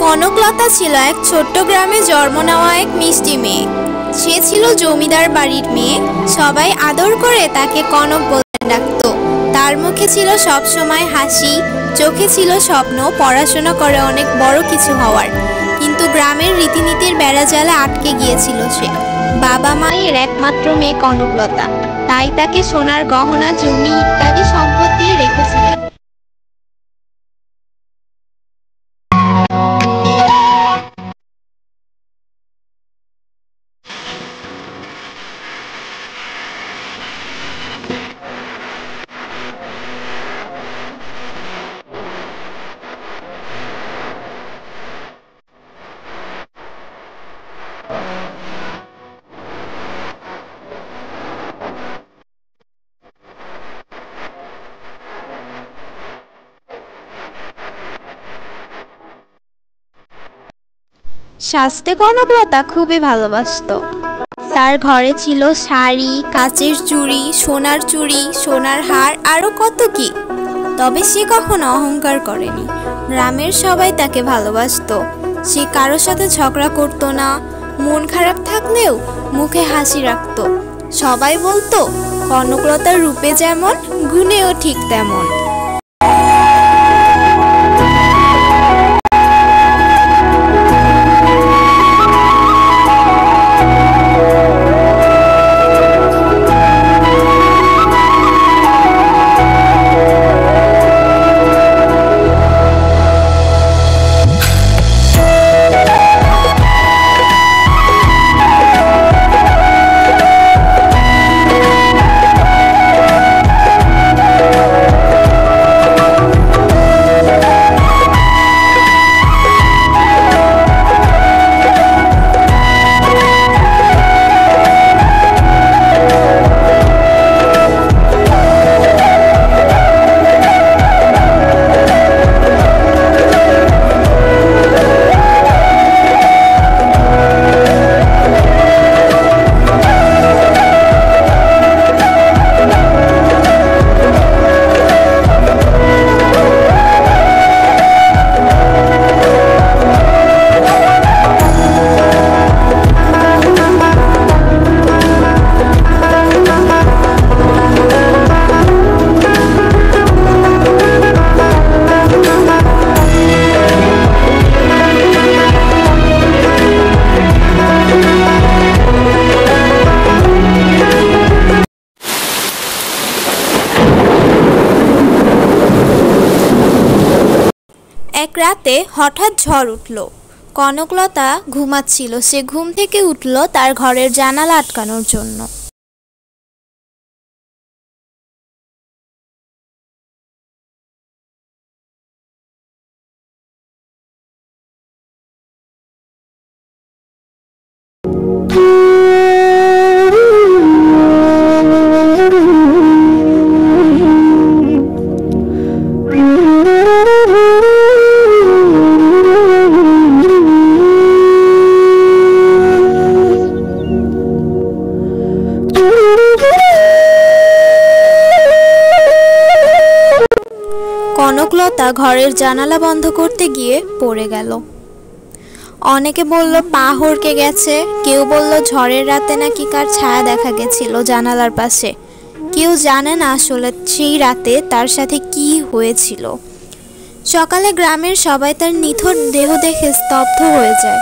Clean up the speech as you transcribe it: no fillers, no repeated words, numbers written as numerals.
কনকলতা ছিল এক ছোট্ট গ্রামে জন্ম নেওয়া এক মিষ্টি মেয়ে। সে ছিল জমিদার বাড়ির মেয়ে। সবাই আদর করে তাকে কনক বলে ডাকত। তার মুখে ছিল সবসময় হাসি, চোখে ছিল স্বপ্ন পড়াশোনা করে অনেক বড় কিছু হওয়ার। কিন্তু গ্রামের রীতিনীতির বেড়াজালে আটকে গিয়েছিল সে। বাবা মায়ের একমাত্র মেয়ে কনকলতা, তাই তাকে সোনার গহনা, জমি ইত্যাদি সম্পত্তি রেখেছিলেন। সাজতে কনকলতা খুবই ভালোবাসতো। তার ঘরে ছিল শাড়ি, কাচের চুড়ি, সোনার হার, আরো কত কি। তবে সে কখনো অহংকার করেনি। গ্রামের সবাই তাকে ভালোবাসতো। সে কারোর সাথে ঝগড়া করতো না। মন খারাপ থাকলেও মুখে হাসি রাখতো। সবাই বলতো কনকলতার রূপে যেমন, গুণেও ঠিক তেমন। এক রাতে হঠাৎ ঝড় উঠল। কনকলতা ঘুমাচ্ছিল। সে ঘুম থেকে উঠল তার ঘরের জানালা আটকানোর জন্য। কনকলতা ঘরের জানালা বন্ধ করতে গিয়ে পড়ে গেল। অনেকে বলল পা হড়কে গেছে, কেউ বলল ঝড়ের রাতে নাকি কার ছায়া দেখা গেছিল জানালার পাশে। কেউ জানে না আসলে সেই রাতে তার সাথে কি হয়েছিল। সকালে গ্রামের সবাই তার নিথর দেহ দেখে স্তব্ধ হয়ে যায়।